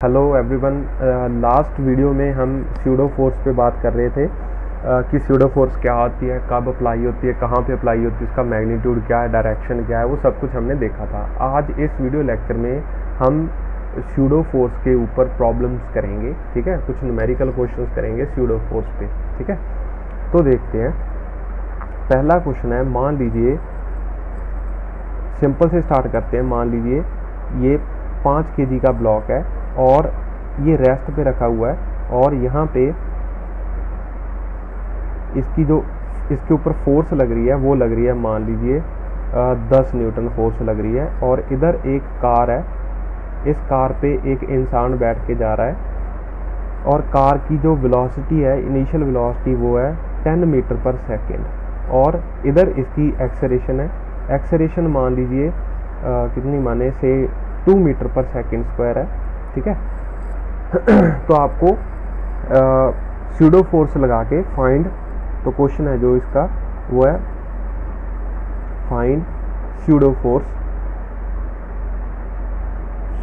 Hello everyone. Last video में हम pseudo force पे बात कर रहे थे कि स्यूडो फोर्स क्या होती है, कब अप्लाई होती है, कहाँ पे अप्लाई होती है, उसका मैग्नीट्यूड क्या है, डायरेक्शन क्या है, वो सब कुछ हमने देखा था। आज इस वीडियो लेक्चर में हम स्यूडो फोर्स के ऊपर प्रॉब्लम्स करेंगे, ठीक है। कुछ न्यूमेरिकल क्वेश्चंस करेंगे स्यूडो फोर्स पे, ठीक है। तो देखते हैं। पहला क्वेश्चन है, मान लीजिए, सिंपल से स्टार्ट करते हैं। मान लीजिए ये 5 kg का ब्लॉक है और ये रेस्ट पे रखा हुआ है और यहाँ पे इसके ऊपर फोर्स लग रही है, वो लग रही है मान लीजिए 10 न्यूटन फोर्स लग रही है। और इधर एक कार है, इस कार पे एक इंसान बैठ के जा रहा है और कार की जो वेलोसिटी है, इनिशियल वेलोसिटी, वो है 10 मीटर पर सेकेंड। और इधर इसकी एक्सेलरेशन है, एक्सेलरेशन मान लीजिए कितनी माने से 2 मीटर पर सेकेंड स्क्वायर है, ठीक है। तो आपको स्यूडो फोर्स लगा के फाइंड, तो क्वेश्चन है जो इसका वो है find pseudo force.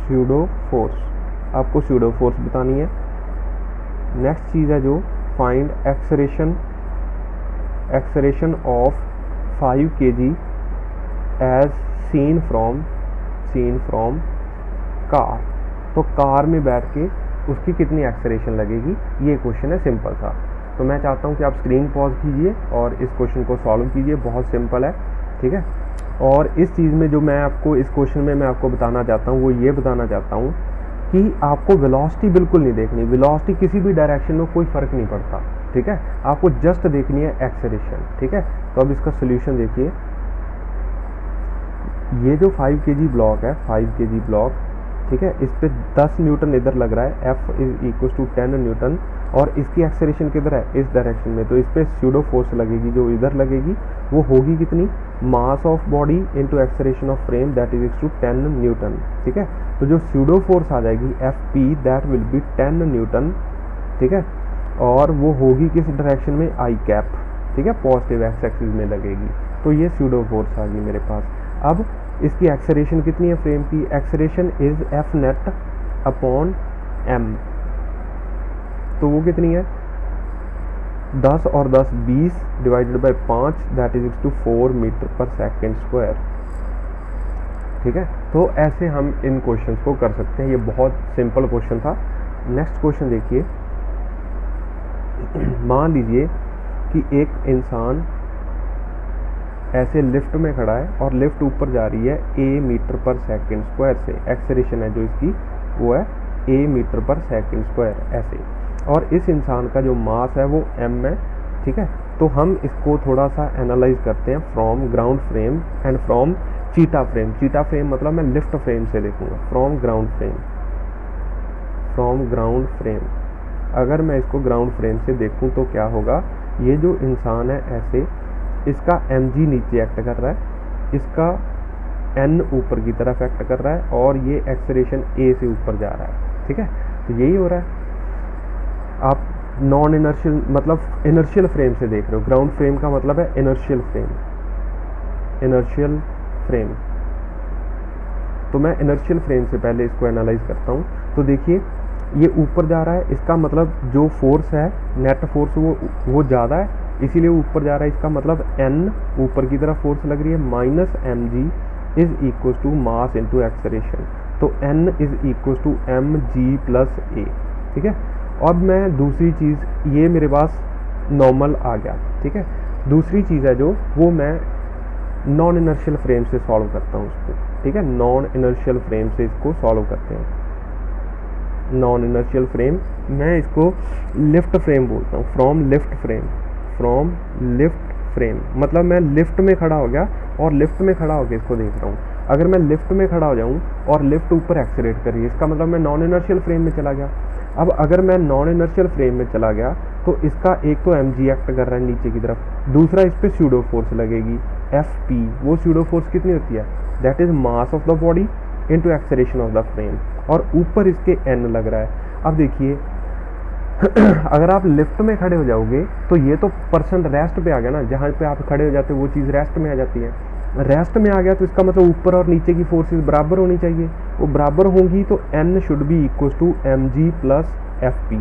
Pseudo force, आपको स्यूडो फोर्स बतानी है। नेक्स्ट चीज़ है जो find acceleration, acceleration of 5 kg as seen from car. तो कार में बैठ के उसकी कितनी एक्सेलरेशन लगेगी, ये क्वेश्चन है सिंपल सा। तो मैं चाहता हूँ कि आप स्क्रीन पॉज कीजिए और इस क्वेश्चन को सॉल्व कीजिए, बहुत सिंपल है, ठीक है। और इस चीज़ में जो मैं आपको इस क्वेश्चन में मैं आपको बताना चाहता हूँ वो ये बताना चाहता हूँ कि आपको वेलोसिटी बिल्कुल नहीं देखनी। वेलोसिटी किसी भी डायरेक्शन में कोई फ़र्क नहीं पड़ता, ठीक है। आपको जस्ट देखनी है एक्सेलरेशन, ठीक है। तो अब इसका सोल्यूशन देखिए। ये जो 5 kg ब्लॉक है, 5 kg ब्लॉक, ठीक है, इस पे 10 न्यूटन इधर लग रहा है, F is equal to 10 newton, और इसकी एक्सेलरेशन किधर है, इस डायरेक्शन में। तो इस पे स्यूडो फोर्स लगेगी, जो इधर लगेगी वो होगी कितनी, mass of body into acceleration of frame, that is equal to 10 newton, ठीक है। तो जो स्यूडो फोर्स आ जाएगी FP, that will be 10 newton, ठीक है। और वो होगी किस डायरेक्शन में, आई कैप, ठीक है, पॉजिटिव एक्स एक्सिस में लगेगी। तो ये स्यूडो फोर्स आ गई मेरे पास। अब इसकी एक्सेलरेशन कितनी है फ्रेम की, acceleration is F net upon M। तो वो कितनी है, 10 और 10 20 divided by 5, that is to 4 metre per second square, ठीक है। तो ऐसे हम इन क्वेश्चंस को कर सकते हैं। ये बहुत सिंपल क्वेश्चन था। नेक्स्ट क्वेश्चन देखिए। मान लीजिए कि एक इंसान ऐसे लिफ्ट में खड़ा है और लिफ्ट ऊपर जा रही है A metre per second square से। एक्सेलरेशन है जो इसकी वो है A metre per second square, ऐसे। और इस इंसान का जो मास है वो M है, ठीक है। तो हम इसको थोड़ा सा एनालाइज करते हैं from ground frame and from cheetah frame. Cheetah frame मतलब मैं लिफ्ट फ्रेम से देखूंगा, from ground frame, from ground frame. अगर मैं इसको ग्राउंड फ्रेम से देखूं तो क्या होगा, ये जो इंसान है ऐसे, इसका mg नीचे एक्ट कर रहा है, इसका n ऊपर की तरफ एक्ट कर रहा है, और ये एक्सेलरेशन A से ऊपर जा रहा है, ठीक है। तो यही हो रहा है। आप नॉन इनर्शियल मतलब इनर्शियल फ्रेम से देख रहे हो। ग्राउंड फ्रेम का मतलब है इनर्शियल फ्रेम, इनर्शियल फ्रेम। तो मैं इनर्शियल फ्रेम से पहले इसको एनालाइज करता हूँ। तो देखिए ये ऊपर जा रहा है, इसका मतलब जो फोर्स है, नेट फोर्स, वो ज़्यादा है, इसीलिए ऊपर जा रहा है। इसका मतलब n ऊपर की तरफ फोर्स लग रही है, minus mg is equal to mass into acceleration. तो n is equal to mg plus a, ठीक है। अब मैं दूसरी चीज़, ये मेरे पास नॉर्मल आ गया, ठीक है। दूसरी चीज़ है जो वो मैं नॉन इनर्शियल फ्रेम से सॉल्व करता हूँ उसको, ठीक है। नॉन इनर्शियल फ्रेम से इसको सॉल्व करते हैं। नॉन इनर्शियल फ्रेम, मैं इसको लिफ्ट फ्रेम बोलता हूँ, from lift frame, from lift frame. मतलब मैं लिफ्ट में खड़ा हो गया और लिफ्ट में खड़ा होकर इसको देख रहा हूँ। अगर मैं लिफ्ट में खड़ा हो जाऊँ और लिफ्ट ऊपर एक्सेलरेट कर रही है, इसका मतलब मैं नॉन इनर्शियल फ्रेम में चला गया। अब अगर मैं नॉन इनर्शियल फ्रेम में चला गया तो इसका एक तो mg एक्ट कर रहा है नीचे की तरफ, दूसरा इस पर स्यूडो फोर्स लगेगी FP। वो स्यूडो फोर्स कितनी होती है, that is mass of the body into acceleration of the frame, और ऊपर इसके n लग रहा है। अब देखिए अगर आप लिफ्ट में खड़े हो जाओगे तो ये तो पर्सन रेस्ट पे आ गया ना, जहाँ पे आप खड़े हो जाते हो वो चीज़ रेस्ट में आ जाती है। रेस्ट में आ गया तो इसका मतलब ऊपर और नीचे की फोर्सेस बराबर होनी चाहिए, वो बराबर होंगी तो n should be equal to mg plus F P.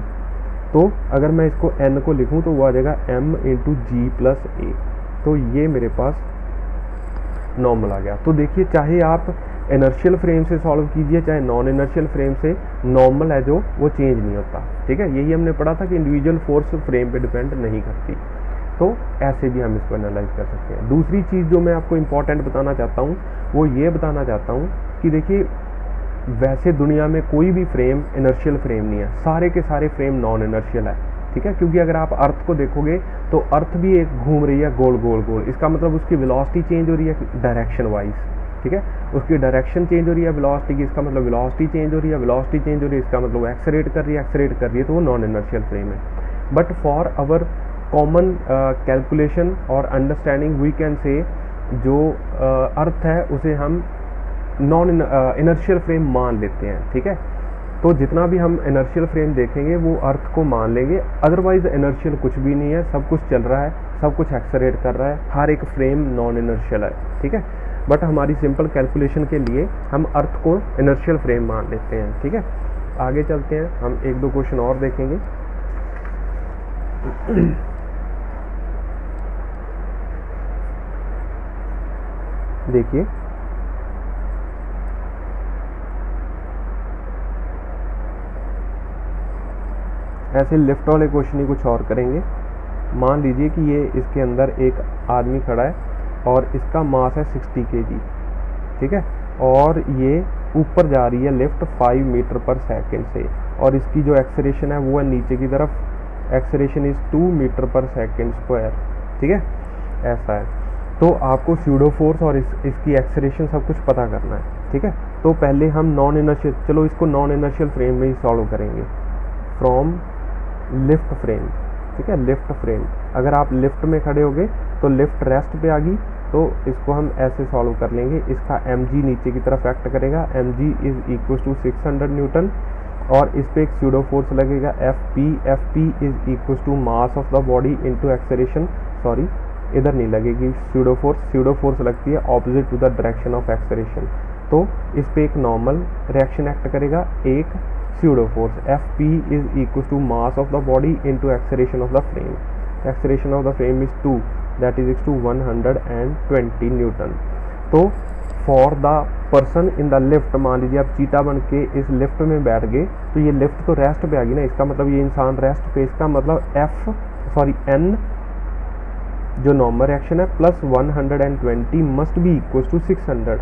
तो अगर मैं इसको n को लिखूं तो वो आ जाएगा m इंटू जी प्लस ए। तो ये मेरे पास नॉर्मल आ गया। तो देखिए चाहे आप इनर्शियल फ्रेम से सॉल्व कीजिए चाहे नॉन इनर्शियल फ्रेम से, नॉर्मल है जो वो चेंज नहीं होता। ठीक है, यही हमने पढ़ा था कि इंडिविजुअल फोर्स फ्रेम पे डिपेंड नहीं करती। तो ऐसे भी हम इसको एनालाइज कर सकते हैं। दूसरी चीज़ जो मैं आपको इम्पॉर्टेंट बताना चाहता हूँ वो ये बताना चाहता हूँ कि देखिए वैसे दुनिया में कोई भी फ्रेम इनर्शियल फ्रेम नहीं है, सारे के सारे फ्रेम नॉन इनर्शियल है। ठीक है, क्योंकि अगर आप अर्थ को देखोगे तो अर्थ भी एक घूम रही है गोल गोल गोल, इसका मतलब उसकी वेलोसिटी चेंज हो रही है डायरेक्शन वाइज। ठीक है, उसकी डायरेक्शन चेंज हो रही है वेलोसिटी की, इसका मतलब वेलोसिटी चेंज हो रही है, वेलोसिटी चेंज हो रही है इसका मतलब एक्सेलरेट कर रही है, एक्सेलरेट कर रही है, तो वो नॉन इनर्शियल फ्रेम है। But for our common calculation और अंडरस्टैंडिंग वी कैन से जो अर्थ है उसे हम नॉन इनर्शियल फ्रेम मान लेते हैं। ठीक है, तो जितना भी हम इनर्शियल फ्रेम देखेंगे वो अर्थ को मान लेंगे, अदरवाइज इनर्शियल कुछ भी नहीं है, सब कुछ चल रहा है, सब कुछ एक्सेलरेट कर रहा है, हर एक फ्रेम नॉन इनर्शियल है। ठीक है, बट हमारी सिंपल कैलकुलेशन के लिए हम अर्थ को इनर्शियल फ्रेम मान लेते हैं। ठीक है, आगे चलते हैं, हम एक दो क्वेश्चन और देखेंगे। देखिए ऐसे लिफ्ट वाले क्वेश्चन ही कुछ और करेंगे। मान लीजिए कि ये इसके अंदर एक आदमी खड़ा है और इसका मास है 60 kg। ठीक है, और ये ऊपर जा रही है लिफ्ट 5 मीटर पर सेकंड से, और इसकी जो एक्सेलरेशन है वो है नीचे की तरफ, एक्सेलरेशन इज 2 मीटर पर सेकंड स्क्वायर। ठीक है, ऐसा है। तो आपको स्यूडो फोर्स और इसकी एक्सेलरेशन सब कुछ पता करना है। ठीक है, तो पहले हम नॉन इनर्शियल, चलो इसको नॉन इनर्शियल फ्रेम में ही सॉल्व करेंगे फ्रॉम लिफ्ट फ्रेम। ठीक है, लिफ्ट फ्रेम, अगर आप लिफ्ट में खड़े होगे तो लिफ्ट रेस्ट पे आ गई, तो इसको हम ऐसे सॉल्व कर लेंगे। इसका mg नीचे की तरफ एक्ट करेगा, mg is equal to 600 newton, और इस पे एक स्यूडो फोर्स लगेगा fp is equal to mass of the body into acceleration. Sorry, इधर नहीं लगेगी स्यूडो फोर्स लगती है opposite to the direction of acceleration. तो इस पे एक नॉर्मल रिएक्शन एक्ट करेगा, एक pseudo force fp is equal to mass of the body into acceleration of the frame. Acceleration of the frame is 2, that is equal to 120 newton. तो for the person in the lift, मान लीजिए आप चीता बन के इस lift में बैठ गए, तो ये लिफ्ट तो रेस्ट पे आ गई ना, इसका मतलब ये इंसान रेस्ट पे, इसका मतलब n जो नॉर्मल रिएक्शन है plus 120 must be equal to 600।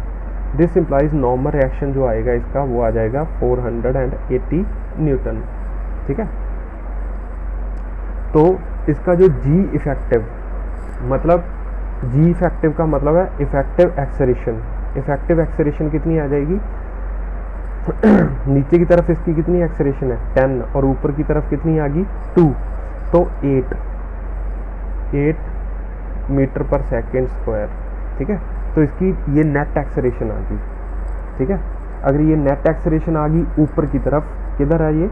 This implies normal reaction जो आएगा इसका वो आ जाएगा 480 न्यूटन। ठीक है, तो इसका जो जी इफेक्टिव मतलब, जी इफेक्टिव का मतलब है इफेक्टिव एक्सेलरेशन। इफेक्टिव एक्सेलरेशन कितनी आ जाएगी नीचे की तरफ इसकी कितनी एक्सेलरेशन है 10, और ऊपर की तरफ कितनी आ गई 2, तो 8 मीटर पर सेकेंड स्क्वायर। ठीक है, तो इसकी ये नेट एक्सेलरेशन आ गई। ठीक है, अगर ये नेट एक्सेलरेशन आ गई ऊपर की तरफ, किधर है ये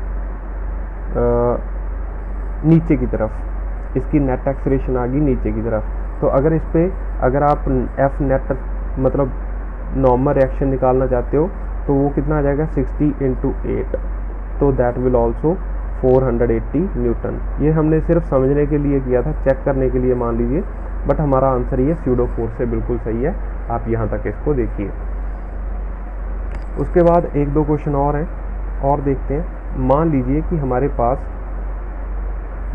नीचे की तरफ, इसकी नेट एक्सेलरेशन आ गई नीचे की तरफ। तो अगर इस पे अगर आप एफ नेट मतलब नॉर्मल रिएक्शन निकालना चाहते हो तो वो कितना आ जाएगा 60 इंटू 8, तो दैट विल ऑल्सो 480 न्यूटन। ये हमने सिर्फ समझने के लिए किया था, चेक करने के लिए मान लीजिए, बट हमारा आंसर ये स्यूडो फोर्स से बिल्कुल सही है। आप यहाँ तक इसको देखिए। उसके बाद एक दो क्वेश्चन और हैं और देखते हैं। मान लीजिए कि हमारे पास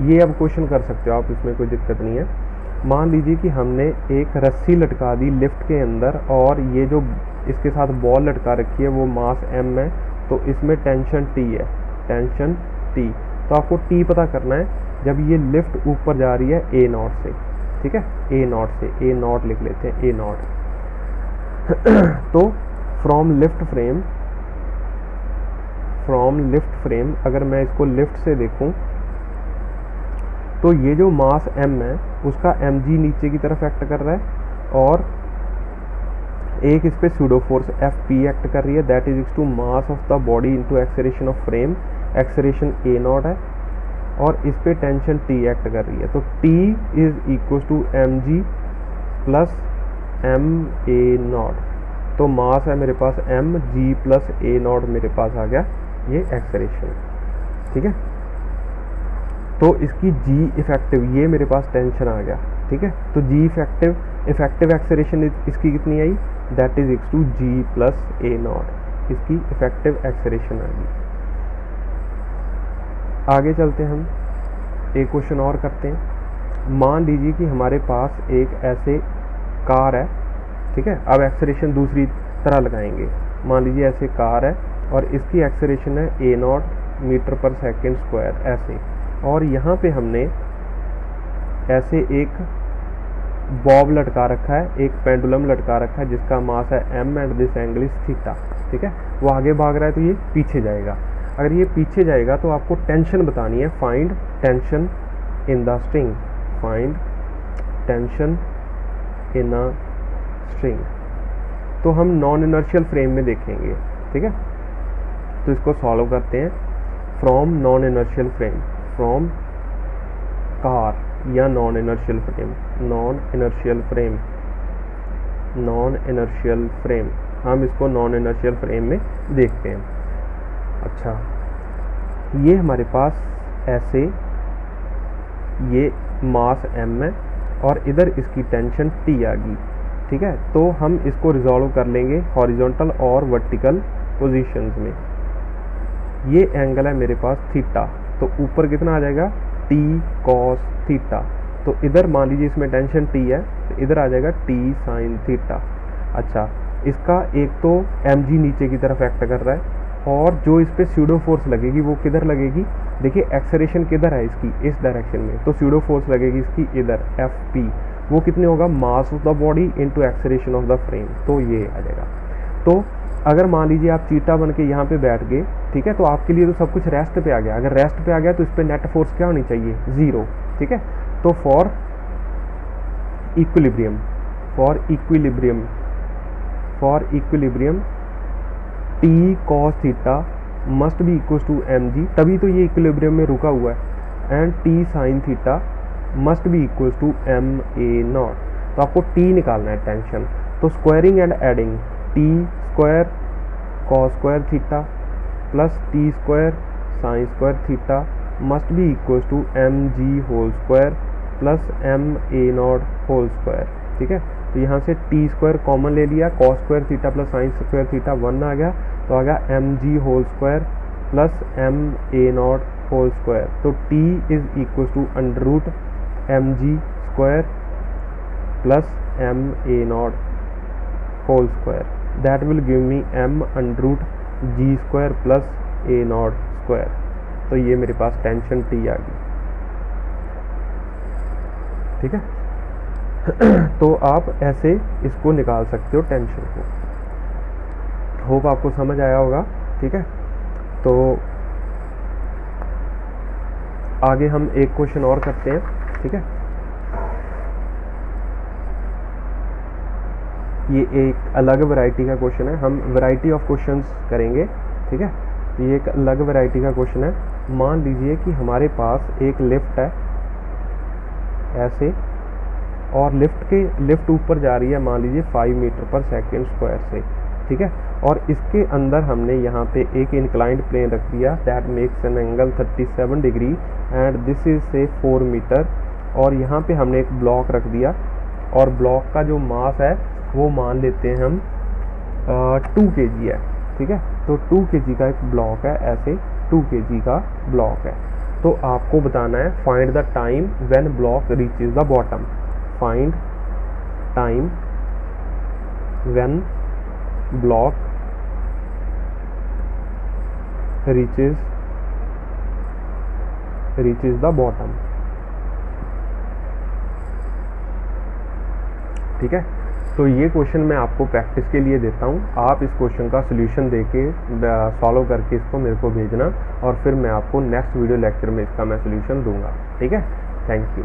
ये, अब क्वेश्चन कर सकते हो आप, इसमें कोई दिक्कत नहीं है। मान लीजिए कि हमने एक रस्सी लटका दी लिफ्ट के अंदर, और ये जो इसके साथ बॉल लटका रखी है वो मास m है, तो इसमें टेंशन T है, टेंशन T। तो आपको T पता करना है जब ये लिफ्ट ऊपर जा रही है A0 से। ठीक है, A0 से, A0 लिख लेते हैं, A0। तो फ्रॉम लिफ्ट फ्रेम अगर मैं इसको लिफ्ट से देखूं तो ये जो मास m है उसका mg नीचे की तरफ एक्ट कर रहा है, और एक इस पे स्यूडो फोर्स fp एक्ट कर रही है, that is equal to mass of the body into acceleration of frame. Acceleration a0 है, और इस पे टेंशन T एक्ट कर रही है, तो T is equal to mg plus m a naught, तो मास है मेरे पास m, g plus a naught मेरे पास आ गया ये एक्सेलरेशन। ठीक है, तो इसकी जी इफेक्टिव, ये मेरे पास टेंशन आ गया। ठीक है, तो जी इफेक्टिव एक्सेलरेशन इसकी कितनी आई, that is equal to g plus a naught, इसकी इफेक्टिव एक्सेलरेशन आ गई। आगे चलते हैं, हम एक क्वेश्चन और करते हैं। मान लीजिए कि हमारे पास एक ऐसे कार है। ठीक है, अब एक्सेलरेशन दूसरी तरह लगाएंगे। मान लीजिए ऐसे कार है और इसकी एक्सेलरेशन है ए not metre per second square ऐसे, और यहाँ पे हमने ऐसे एक बॉब लटका रखा है, एक पेंडुलम लटका रखा है जिसका मास है m and this angle is theta. ठीक है, वो आगे भाग रहा है तो ये पीछे जाएगा। अगर ये पीछे जाएगा तो आपको टेंशन बतानी है, find tension in the string, find tension in a string. तो हम नॉन इनर्शियल फ्रेम में देखेंगे। ठीक है, तो इसको सॉल्व करते हैं। From non inertial frame, from car या non inertial frame, non inertial frame, non inertial frame, हम इसको नॉन इनर्शियल फ्रेम में देखते हैं। अच्छा, ये हमारे पास ऐसे ये मास m है और इधर इसकी टेंशन T आ गई। ठीक है, तो हम इसको रिजॉल्व कर लेंगे हॉरिजॉन्टल और वर्टिकल पोजीशंस में। ये एंगल है मेरे पास थीटा, तो ऊपर कितना आ जाएगा T cos थीटा, तो इधर मान लीजिए इसमें टेंशन T है तो इधर आ जाएगा T sin थीटा। अच्छा, इसका एक तो mg नीचे की तरफ एक्ट कर रहा है और जो इस पे स्यूडो फोर्स लगेगी वो किधर लगेगी, देखिए एक्सेलरेशन किधर है इसकी, इस डायरेक्शन में, तो स्यूडो फोर्स लगेगी इसकी इधर Fp, वो कितने होगा, मास of the body into acceleration of the frame, तो ये आ जाएगा। तो अगर मान लीजिए आप चीटा बन के यहाँ पे बैठ गए, ठीक है, तो आपके लिए तो सब कुछ रेस्ट पे आ गया। अगर रेस्ट पे आ गया तो इस पे नेट फोर्स क्या होनी चाहिए, जीरो। ठीक है, तो for equilibrium, for equilibrium T cos theta must be equal to mg, तभी तो ये इक्विलिब्रियम में रुका हुआ है, and T sin theta must be equal to ma naught. तो आपको T निकालना है टेंशन, तो squaring and adding T square cos square theta plus T square sin square theta must be equal to mg whole square plus ma naught whole square. ठीक है, तो यहाँ से T स्क्वायर कॉमन ले लिया, cos square theta plus sin square theta 1 आ गया, तो आ गया mg whole square plus ma naught whole square. तो T is equal to under root mg square plus ma naught whole square, that will give me m under root g square plus a naught square. तो ये मेरे पास tension T आ गई। ठीक है, तो आप ऐसे इसको निकाल सकते हो टेंशन को। होप आपको समझ आया होगा। ठीक है, तो आगे हम एक क्वेश्चन और करते हैं। ठीक है, ये एक अलग वैरायटी का क्वेश्चन है, हम वैरायटी ऑफ क्वेश्चंस करेंगे। ठीक है, ये एक अलग वैरायटी का क्वेश्चन है। मान लीजिए कि हमारे पास एक लिफ्ट है ऐसे, और लिफ्ट ऊपर जा रही है मान लीजिए 5 मीटर पर सेकेंड स्क्वायर से। ठीक है, और इसके अंदर हमने यहाँ पे एक इंक्लाइंड प्लेन रख दिया, that makes an angle 37 degree and this is से 4 मीटर, और यहाँ पे हमने एक ब्लॉक रख दिया, और ब्लॉक का जो मास है वो मान लेते हैं हम 2 kg है। ठीक है, तो 2 kg का एक ब्लॉक है, ऐसे 2 kg का ब्लॉक है। तो आपको बताना है find the time when block reaches the bottom, find time when block reaches the bottom. ठीक है, तो ये क्वेश्चन मैं आपको प्रैक्टिस के लिए देता हूँ, आप इस क्वेश्चन का सोल्यूशन देके सॉल्व करके इसको मेरे को भेजना, और फिर मैं आपको नेक्स्ट वीडियो लेक्चर में इसका मैं सोल्यूशन दूंगा। ठीक है, थैंक यू।